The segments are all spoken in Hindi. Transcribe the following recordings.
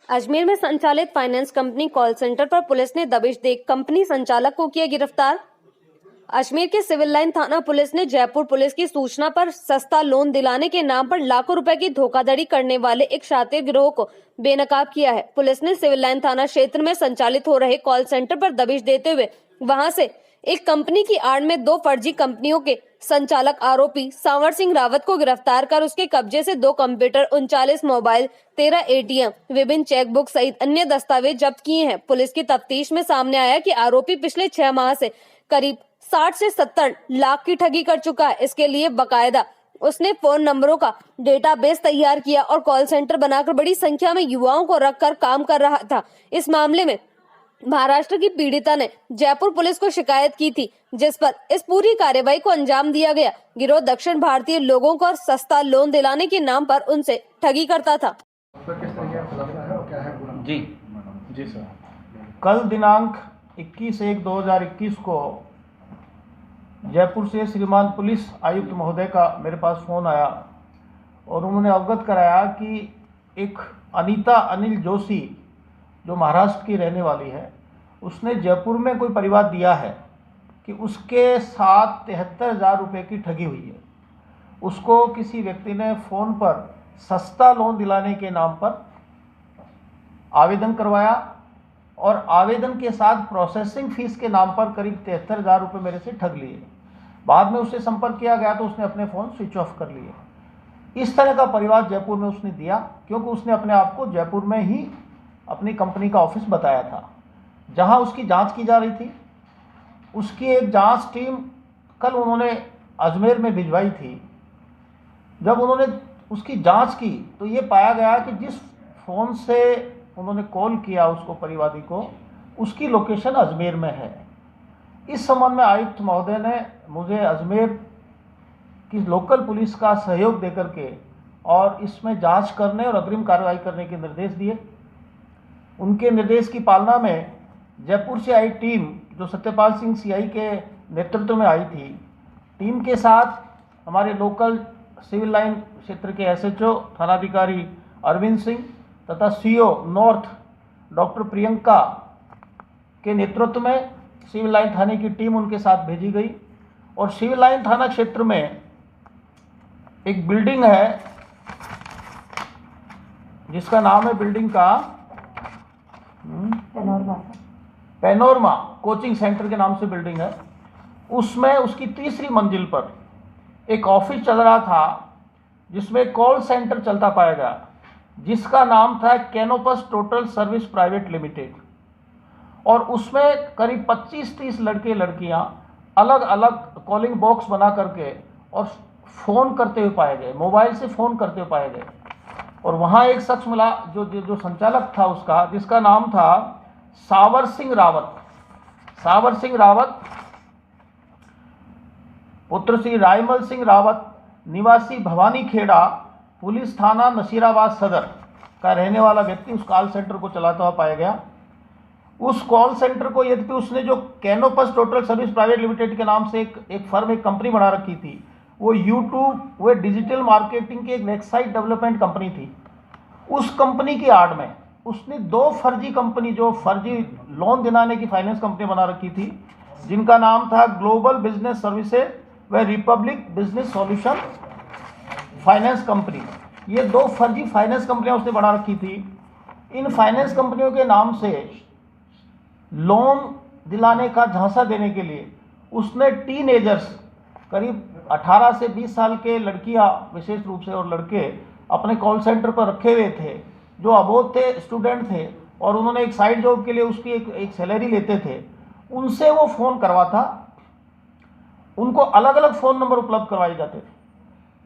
अजमेर में संचालित फाइनेंस कंपनी कॉल सेंटर पर पुलिस ने दबिश दे कंपनी संचालक को किया गिरफ्तार। अजमेर के सिविल लाइन थाना पुलिस ने जयपुर पुलिस की सूचना पर सस्ता लोन दिलाने के नाम पर लाखों रुपए की धोखाधड़ी करने वाले एक शातिर गिरोह को बेनकाब किया है। पुलिस ने सिविल लाइन थाना क्षेत्र में संचालित हो रहे कॉल सेंटर पर दबिश देते हुए वहां से एक कंपनी की आड़ में 2 फर्जी कंपनियों के संचालक आरोपी सांवर सिंह रावत को गिरफ्तार कर उसके कब्जे से 2 कंप्यूटर, 39 मोबाइल, 13 एटीएम, विभिन्न चेकबुक सहित अन्य दस्तावेज जब्त किए हैं। पुलिस की तफ्तीश में सामने आया कि आरोपी पिछले 6 माह से करीब 60 से 70 लाख की ठगी कर चुका है। इसके लिए बकायदा उसने फोन नंबरों का डेटाबेस तैयार किया और कॉल सेंटर बनाकर बड़ी संख्या में युवाओं को रखकर काम कर रहा था। इस मामले में महाराष्ट्र की पीड़िता ने जयपुर पुलिस को शिकायत की थी, जिस पर इस पूरी कार्रवाई को अंजाम दिया गया। गिरोह दक्षिण भारतीय लोगों को सस्ता लोन दिलाने के नाम पर उनसे ठगी करता था। जी जी सर, कल दिनांक 21/1/2021 को जयपुर से श्रीमान पुलिस आयुक्त महोदय का मेरे पास फ़ोन आया और उन्होंने अवगत कराया कि एक अनीता अनिल जोशी जो महाराष्ट्र की रहने वाली है, उसने जयपुर में कोई परिवाद दिया है कि उसके साथ 73,000 रुपये की ठगी हुई है। उसको किसी व्यक्ति ने फ़ोन पर सस्ता लोन दिलाने के नाम पर आवेदन करवाया और आवेदन के साथ प्रोसेसिंग फ़ीस के नाम पर करीब 73,000 रुपये मेरे से ठग लिए। बाद में उससे संपर्क किया गया तो उसने अपने फ़ोन स्विच ऑफ कर लिए। इस तरह का परिवाद जयपुर में उसने दिया क्योंकि उसने अपने आप को जयपुर में ही अपनी कंपनी का ऑफिस बताया था, जहां उसकी जांच की जा रही थी। उसकी एक जांच टीम कल उन्होंने अजमेर में भिजवाई थी। जब उन्होंने उसकी जांच की तो ये पाया गया कि जिस फ़ोन से उन्होंने कॉल किया उसको परिवादी को, उसकी लोकेशन अजमेर में है। इस संबंध में आयुक्त महोदय ने मुझे अजमेर की लोकल पुलिस का सहयोग देकर के और इसमें जांच करने और अग्रिम कार्रवाई करने के निर्देश दिए। उनके निर्देश की पालना में जयपुर से आई टीम, जो सत्यपाल सिंह सीआई के नेतृत्व में आई थी, टीम के साथ हमारे लोकल सिविल लाइन क्षेत्र के एसएचओ थानाधिकारी अरविंद सिंह तथा सीओ नॉर्थ डॉक्टर प्रियंका के नेतृत्व में सिविल लाइन थाने की टीम उनके साथ भेजी गई और सिविल लाइन थाना क्षेत्र में एक बिल्डिंग है जिसका नाम है बिल्डिंग का पैनोरमा कोचिंग सेंटर के नाम से बिल्डिंग है। उसमें उसकी 3री मंजिल पर एक ऑफिस चल रहा था जिसमें कॉल सेंटर चलता पाया गया, जिसका नाम था Canopus total service private limited. और उसमें करीब 25-30 लड़के लड़कियां अलग अलग कॉलिंग बॉक्स बना करके और फ़ोन करते हुए पाए गए, मोबाइल से फ़ोन करते हुए पाए गए। और वहाँ एक शख्स मिला जो संचालक था उसका, जिसका नाम था सांवर सिंह रावत। सांवर सिंह रावत पुत्र श्री रायमल सिंह रावत, निवासी भवानी खेड़ा, पुलिस थाना नसीराबाद सदर का रहने वाला व्यक्ति उस कॉल सेंटर को चलाता हुआ पाया गया। उस कॉल सेंटर को, यद्यपि उसने जो Canopus total service private limited के नाम से एक फर्म, एक कंपनी बना रखी थी, वो यूट्यूब, वो डिजिटल मार्केटिंग की एक वेबसाइट डेवलपमेंट कंपनी थी। उस कंपनी की आड़ में उसने 2 फर्जी कंपनी, जो फर्जी लोन दिलाने की फाइनेंस कंपनी बना रखी थी, जिनका नाम था ग्लोबल बिजनेस सर्विसेज व Republic business solution finance company. ये 2 फर्जी फाइनेंस कंपनियां उसने बना रखी थी। इन फाइनेंस कंपनियों के नाम से लोन दिलाने का झांसा देने के लिए उसने टीनेजर्स, करीब 18 से 20 साल के लड़कियां विशेष रूप से और लड़के अपने कॉल सेंटर पर रखे हुए थे, जो अबोध थे, स्टूडेंट थे और उन्होंने एक साइड जॉब के लिए उसकी एक सैलरी लेते थे। उनसे वो फ़ोन करवाता, उनको अलग अलग फ़ोन नंबर उपलब्ध करवाए जाते थे।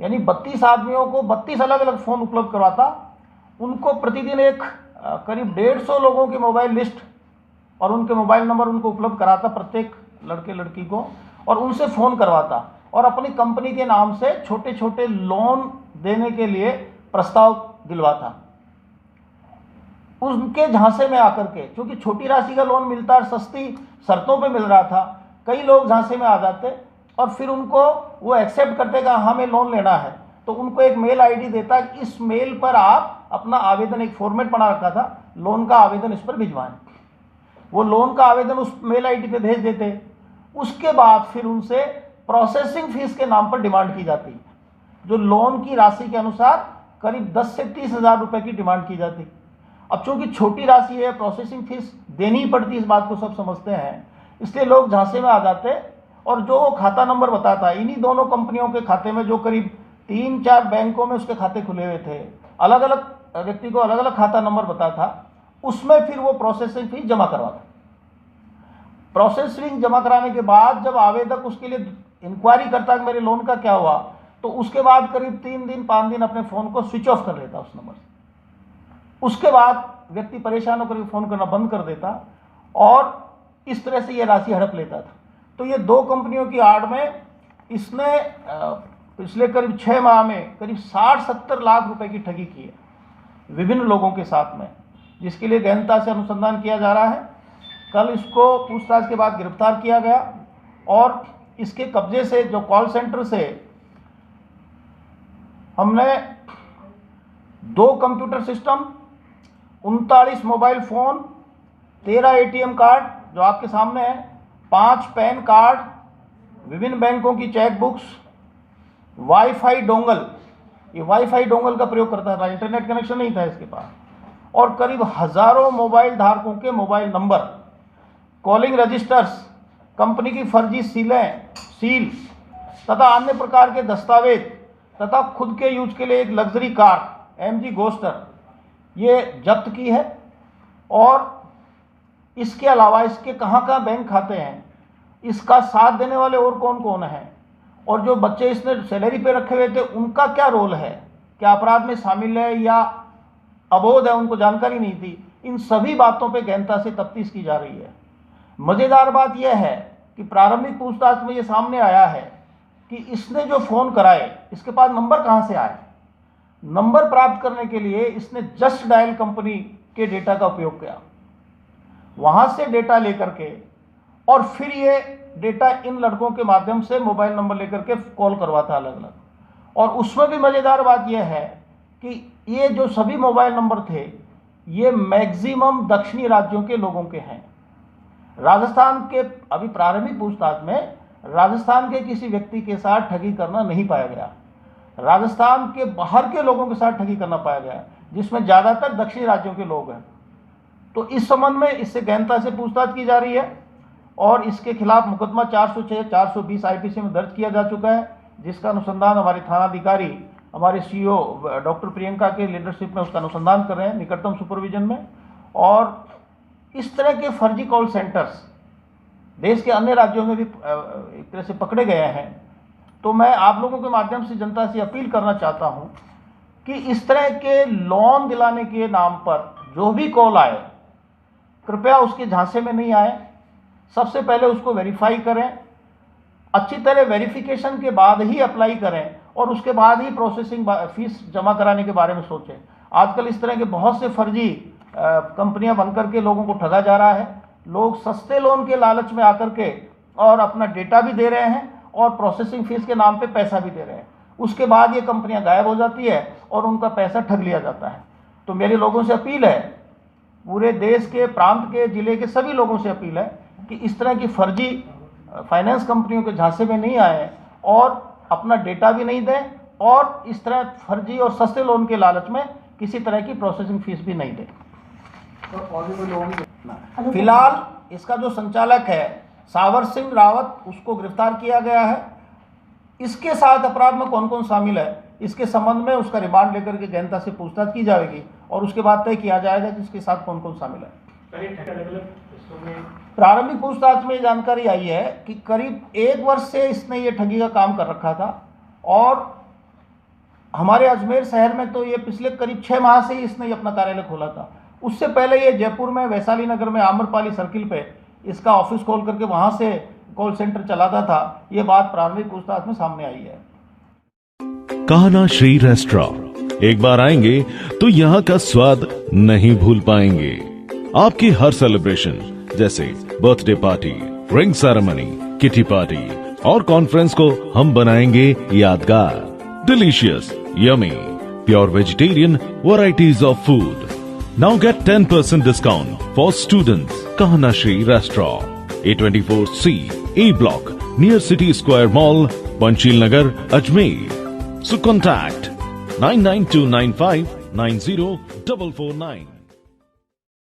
यानी 32 आदमियों को 32 अलग अलग फ़ोन उपलब्ध करवाता। उनको प्रतिदिन एक करीब 150 लोगों की मोबाइल लिस्ट और उनके मोबाइल नंबर उनको उपलब्ध कराता, प्रत्येक लड़के लड़की को, और उनसे फ़ोन करवाता और अपनी कंपनी के नाम से छोटे छोटे लोन देने के लिए प्रस्ताव दिलवाता। उनके झांसे में आकर के, क्योंकि छोटी राशि का लोन मिलता और सस्ती शर्तों पे मिल रहा था, कई लोग झांसे में आ जाते और फिर उनको वो एक्सेप्ट करते कि हमें लोन लेना है। तो उनको एक मेल आईडी देता कि इस मेल पर आप अपना आवेदन, एक फॉर्मेट बना रखा था, लोन का आवेदन इस पर भिजवाएं। वो लोन का आवेदन उस मेल आईडी पे भेज देते। उसके बाद फिर उनसे प्रोसेसिंग फीस के नाम पर डिमांड की जाती, जो लोन की राशि के अनुसार करीब 10 से 30 हज़ार रुपये की डिमांड की जाती। अब चूंकि छोटी राशि है, प्रोसेसिंग फीस देनी ही पड़ती, इस बात को सब समझते हैं, इसलिए लोग झांसे में आ जाते। और जो खाता नंबर बताता, इन्हीं दोनों कंपनियों के खाते में, जो करीब 3-4 बैंकों में उसके खाते खुले हुए थे, अलग अलग व्यक्ति को अलग अलग खाता नंबर बताता, उसमें फिर वो प्रोसेसिंग फीस जमा करवाता। प्रोसेसिंग जमा कराने के बाद जब आवेदक उसके लिए इंक्वायरी करता कि मेरे लोन का क्या हुआ, तो उसके बाद करीब 3 दिन 5 दिन अपने फ़ोन को स्विच ऑफ कर लेता उस नंबर से। उसके बाद व्यक्ति परेशान होकर फ़ोन करना बंद कर देता और इस तरह से ये राशि हड़प लेता था। तो ये 2 कंपनियों की आड़ में इसने पिछले करीब 6 माह में करीब 60-70 लाख रुपए की ठगी की है विभिन्न लोगों के साथ में, जिसके लिए गहनता से अनुसंधान किया जा रहा है। कल इसको पूछताछ के बाद गिरफ्तार किया गया और इसके कब्जे से, जो कॉल सेंटर से हमने 2 computer system, 39 mobile phone, 13 ATM card जो आपके सामने है, 5 पैन कार्ड, विभिन्न बैंकों की चेक बुक्स, वाईफाई डोंगल, ये वाईफाई डोंगल का प्रयोग करता था, इंटरनेट कनेक्शन नहीं था इसके पास, और करीब हजारों मोबाइल धारकों के mobile number, calling registers, company की फर्जी सील तथा अन्य प्रकार के दस्तावेज तथा खुद के यूज के लिए एक लग्जरी कार MG गोस्टर ये जब्त की है। और इसके अलावा इसके कहाँ कहाँ बैंक खाते हैं, इसका साथ देने वाले और कौन कौन हैं, और जो बच्चे इसने सैलरी पे रखे हुए थे उनका क्या रोल है, क्या अपराध में शामिल है या अबोध है, उनको जानकारी नहीं थी। इन सभी बातों पे गहनता से तफ्तीश की जा रही है। मज़ेदार बात यह है कि प्रारंभिक पूछताछ में ये सामने आया है कि इसने जो फ़ोन कराए, इसके पास नंबर कहाँ से आए। नंबर प्राप्त करने के लिए इसने जस्ट डायल कंपनी के डेटा का उपयोग किया, वहाँ से डेटा लेकर के और फिर ये डेटा इन लड़कों के माध्यम से मोबाइल नंबर लेकर के कॉल करवाता अलग अलग। और उसमें भी मज़ेदार बात यह है कि ये जो सभी मोबाइल नंबर थे, ये मैक्सिमम दक्षिणी राज्यों के लोगों के हैं। राजस्थान के, अभी प्रारंभिक पूछताछ में राजस्थान के किसी व्यक्ति के साथ ठगी करना नहीं पाया गया, राजस्थान के बाहर के लोगों के साथ ठगी करना पाया गया, जिसमें ज़्यादातर दक्षिणी राज्यों के लोग हैं। तो इस संबंध में इससे गहनता से पूछताछ की जा रही है और इसके खिलाफ मुकदमा 406, 420 IPC में दर्ज किया जा चुका है, जिसका अनुसंधान हमारे थानाधिकारी, हमारे CO डॉक्टर प्रियंका के लीडरशिप में उसका अनुसंधान कर रहे हैं निकटतम सुपरविजन में। और इस तरह के फर्जी कॉल सेंटर्स देश के अन्य राज्यों में भी एक तरह से पकड़े गए हैं। तो मैं आप लोगों के माध्यम से जनता से अपील करना चाहता हूं कि इस तरह के लोन दिलाने के नाम पर जो भी कॉल आए, कृपया उसके झांसे में नहीं आए। सबसे पहले उसको वेरीफाई करें, अच्छी तरह वेरिफिकेशन के बाद ही अप्लाई करें और उसके बाद ही प्रोसेसिंग फीस जमा कराने के बारे में सोचें। आजकल इस तरह के बहुत से फर्जी कंपनियां बनकर के लोगों को ठगा जा रहा है। लोग सस्ते लोन के लालच में आकर के और अपना डेटा भी दे रहे हैं और प्रोसेसिंग फीस के नाम पे पैसा भी दे रहे हैं। उसके बाद ये कंपनियां गायब हो जाती है और उनका पैसा ठग लिया जाता है। तो मेरे लोगों से अपील है, पूरे देश के, प्रांत के, जिले के सभी लोगों से अपील है कि इस तरह की फर्जी फाइनेंस कंपनियों के झांसे में नहीं आए और अपना डेटा भी नहीं दें और इस तरह फर्जी और सस्ते लोन के लालच में किसी तरह की प्रोसेसिंग फीस भी नहीं दें। फिलहाल इसका जो संचालक है सावर सिंह रावत, उसको गिरफ्तार किया गया है। इसके साथ अपराध में कौन कौन शामिल है, इसके संबंध में उसका रिमांड लेकर के गहनता से पूछताछ की जाएगी और उसके बाद तय किया जाएगा कि इसके साथ कौन कौन शामिल है। प्रारंभिक पूछताछ में जानकारी आई है कि करीब 1 वर्ष से इसने ये ठगी का काम कर रखा था और हमारे अजमेर शहर में तो ये पिछले करीब 6 माह से ही इसने ये अपना कार्यालय खोला था। उससे पहले ये जयपुर में वैशाली नगर में आम्रपाली सर्किल पे इसका ऑफिस खोल करके वहाँ से कॉल सेंटर चलाता था। ये बात प्रारंभिक पूछताछ में सामने आई है। कान्हा श्री रेस्टोरेंट, एक बार आएंगे तो यहाँ का स्वाद नहीं भूल पाएंगे। आपकी हर सेलिब्रेशन जैसे birthday party, ring ceremony, kitty party और कॉन्फ्रेंस को हम बनाएंगे यादगार। delicious, yummy, pure vegetarian varieties of food. Now get 10% discount for students. Kahana Shri Restaurant, A24C, A Block, near City Square Mall, Panchil Nagar, Ajmer. So contact 99295 90449.